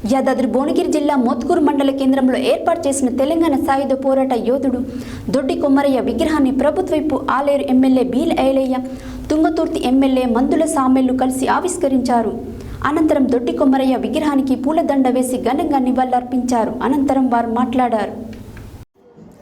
యాదాద్రి భువనగిరి జిల్లా మోత్కూరు మండల కేంద్రంలో ఏర్పాటు చేసిన తెలంగాణ సాయుధ పోరాట యోధుడు దొడ్డి కొమరయ్య విగ్రహాన్ని ప్రభుత్వపు ఆలేరు ఎమ్మెల్యే బీల్ ఐలయ్య, తుంగతుర్తి ఎమ్మెల్యే మందుల సామెళ్లు కలిసి ఆవిష్కరించారు. అనంతరం దొడ్డి కొమరయ్య విగ్రహానికి పూలదండ వేసి ఘనంగా నివాళులర్పించారు. అనంతరం వారు మాట్లాడారు.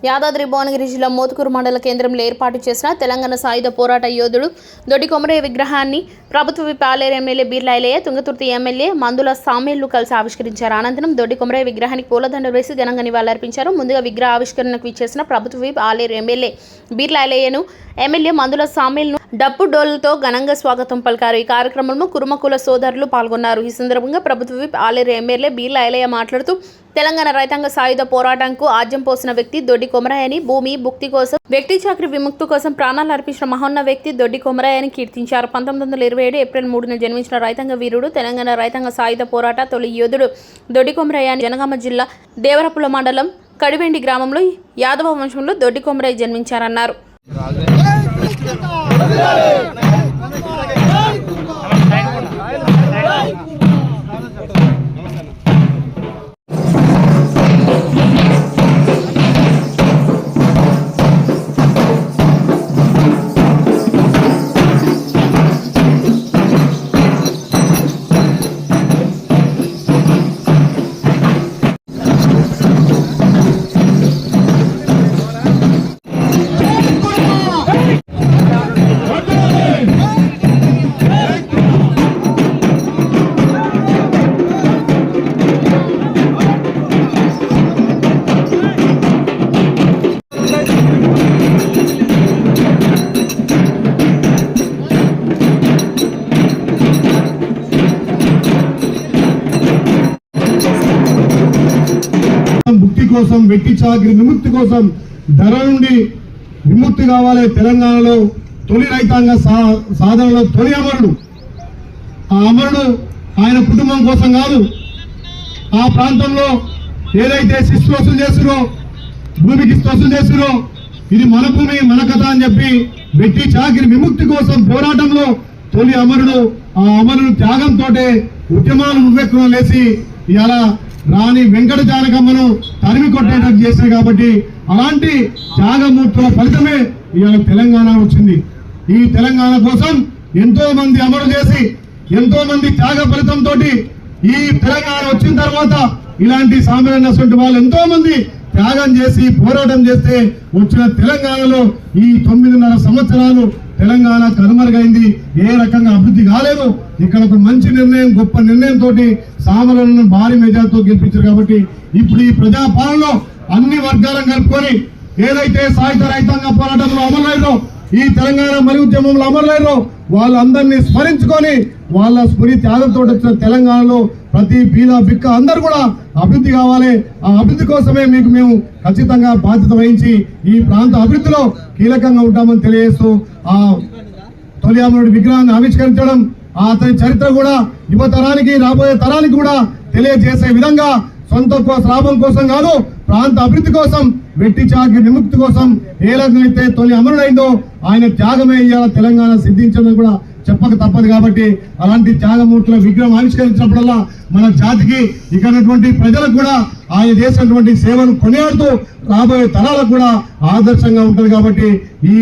యాదాద్రి భువనగిరి జిల్లా మోత్కూరు మండల కేంద్రంలో ఏర్పాటు చేసిన తెలంగాణ సాయుధ పోరాట యోధుడు దొడ్డి కొమరయ్య విగ్రహాన్ని ప్రభుత్వ ఆలేరు ఎమ్మెల్యే బీర్ల ఐలయ్య, తుంగతుర్తి ఎమ్మెల్యే మందుల సామెళ్లు కలిసి ఆవిష్కరించారు. అనంతరం దొడ్డి కొమరయ్య విగ్రహానికి పూలదండ వేసి ఘనంగా నివాళులర్పించారు. ముందుగా విగ్రహ ఆవిష్కరణకు విచ్చేసిన ప్రభుత్వ ఆలేరు ఎమ్మెల్యే బీర్ల ఐలయ్యను ఎమ్మెల్యే మందుల సామెళ్లను డప్పు డోలుతో ఘనంగా స్వాగతం పలికారు. ఈ కార్యక్రమంలో కురుమకుల సోదరులు పాల్గొన్నారు. ఈ సందర్భంగా ప్రభుత్వ ఆలేరు ఎమ్మెల్యే బీర్ల ఐలయ్య మాట్లాడుతూ తెలంగాణ రైతాంగ సాయుధ పోరాటంకు ఆజ్యం పోసిన వ్యక్తి దొడ్డి కొమరయ్యని, భూమి భుక్తి కోసం, వ్యక్తి చాకరీ విముక్తి కోసం ప్రాణాలు అర్పించిన మహోన్న వ్యక్తి దొడ్డి కొమరయ్యని కీర్తించారు. 1927 ఏప్రిల్ 3న జన్మించిన రైతాంగ వీరుడు, తెలంగాణ రైతాంగ సాయుధ పోరాట తొలి యోధుడు దొడ్డి కొమరయ్య జనగామ జిల్లా దేవరపుల మండలం కడివెండి గ్రామంలో యాదవ వంశంలో దొడ్డి కొమరయ్య జన్మించారన్నారు. ముక్తి కోసం, వ్యక్తి చాకరీ విముక్తి కోసం, ధర నుండి విముక్తి కావాలి. తెలంగాణలో తొలి రైతాంగ సాధనలో తొలి అమరుడు. ఆ అమరుడు ఆయన కుటుంబం కోసం కాదు, ఆ ప్రాంతంలో ఏదైతే శిస్తు వసూలు చేసిరో, భూమికి వసూలు చేసిరో, ఇది మన భూమి మన కథ అని చెప్పి వ్యక్తి చాకరీ విముక్తి కోసం పోరాటంలో తొలి అమరుడు. ఆ అమరుడు త్యాగంతో ఉద్యమాలు ఉవ్వెక్కువ లేచి ఇలా రాణి వెంకట జానకమ్మను తరిమి కొట్టేటట్టు చేశారు. కాబట్టి అలాంటి త్యాగమూర్తుల ఫలితమే ఇవాళ తెలంగాణ వచ్చింది. ఈ తెలంగాణ కోసం ఎంతో మంది అమలు చేసి, ఎంతో మంది త్యాగ ఫలితంతో ఈ తెలంగాణ వచ్చిన తర్వాత ఇలాంటి సామాన్య వాళ్ళు ఎంతో మంది త్యాగం చేసి పోరాటం చేస్తే వచ్చిన తెలంగాణలో ఈ 9.5 సంవత్సరాలు తెలంగాణ కనుమరుగైంది. ఏ రకంగా అభివృద్ధి కాలేదు. ఇక్కడ ఒక మంచి నిర్ణయం, గొప్ప నిర్ణయంతో సామలను భారీ మెజార్టీతో గెలిపించారు. కాబట్టి ఇప్పుడు ఈ ప్రజాపాలనలో అన్ని వర్గాలను కలుపుకొని ఏదైతే సాయుధ రైతాంగ పోరాటంలో అమలైనో, ఈ తెలంగాణ మరి ఉద్యమంలో అమలైనో వాళ్ళందరినీ స్మరించుకొని వాళ్ళ స్ఫూర్తి త్యాగంతో వచ్చిన తెలంగాణలో ప్రతి బీద బిక్క అందరూ కూడా అభివృద్ధి కావాలి. ఆ అభివృద్ధి కోసమే మేము ఖచ్చితంగా బాధ్యత వహించి ఈ ప్రాంత అభివృద్ధిలో కీలకంగా ఉంటామని తెలియజేస్తూ ఆ తొలి అమరుడి విగ్రహాన్ని ఆవిష్కరించడం, అతని చరిత్ర కూడా యువతరానికి, రాబోయే తరానికి కూడా తెలియజేసే విధంగా సొంత లాభం కోసం కాదు, ప్రాంత అభివృద్ధి కోసం, వ్యక్తి చాకరీ విముక్తి కోసం ఏ రకమైతే తొలి అమరుడైందో ఆయన త్యాగమే ఇవాళ తెలంగాణ సిద్ధించడం కూడా చెప్పక తప్పదు. కాబట్టి అలాంటి త్యాగమూర్తుల విగ్రహం ఆవిష్కరించినప్పుడల్లా మన జాతికి, ఇక్కడ ప్రజలకు కూడా ఆయన చేసినటువంటి సేవను కొనియాడుతూ రాబోయే తరాలకు కూడా ఆదర్శంగా ఉంటుంది. కాబట్టి ఈ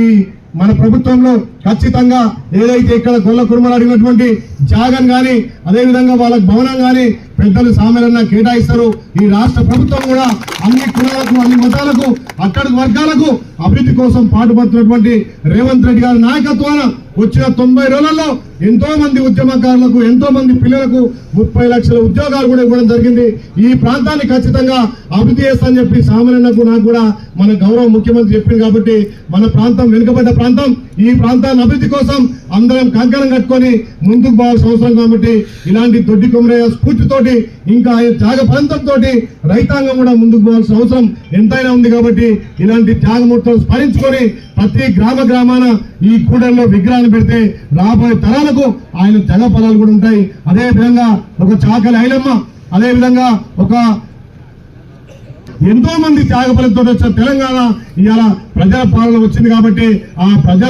మన ప్రభుత్వంలో ఖచ్చితంగా ఏదైతే ఇక్కడ గొల్ల కుర్మలు అడిగినటువంటి జాగం కానీ, అదేవిధంగా వాళ్ళకి భవనం కానీ పెద్దలు సామెలన్నా కేటాయిస్తారు. ఈ రాష్ట్ర ప్రభుత్వం కూడా అన్ని కులాలకు, అన్ని మతాలకు, అక్కడి వర్గాలకు అభివృద్ధి కోసం పాటుపడుతున్నటువంటి రేవంత్ రెడ్డి గారి నాయకత్వాన వచ్చిన 90 రోజులలో ఎంతో మంది ఉద్యమకారులకు, ఎంతో మంది పిల్లలకు 30 లక్షల ఉద్యోగాలు కూడా ఇవ్వడం జరిగింది. ఈ ప్రాంతాన్ని ఖచ్చితంగా అభివృద్ధి చేస్తానని చెప్పి సామాన్యులకు నాకు కూడా మన గౌరవ ముఖ్యమంత్రి చెప్పింది. కాబట్టి మన ప్రాంతం వెనుకబడ్డ ప్రాంతం, ఈ ప్రాంతాన్ని అభివృద్ధి కోసం అందరం కంకణం కట్టుకొని ముందుకు పోవాల్సిన అవసరం. కాబట్టి ఇలాంటి దొడ్డి కొమరయ్య స్ఫూర్తితోటి, ఇంకా ఆయన త్యాగ ఫలితంతో రైతాంగం కూడా ముందుకు పోవాల్సిన అవసరం ఎంతైనా ఉంది. కాబట్టి ఇలాంటి త్యాగమూర్తులను స్మరించుకొని ప్రతి గ్రామాన ఈ కూడల్లో విగ్రహాన్ని పెడితే రాబోయే తరాలకు ఆయన త్యాగ ఫలాలు కూడా ఉంటాయి. అదే విధంగా ఒక చాకలి ఐలమ్మ, అదే విధంగా ఒక ఎంతో మంది త్యాగ ఫలితంతో వచ్చిన తెలంగాణ ఇవాళ ప్రజల పాలన వచ్చింది. కాబట్టి ఆ ప్రజల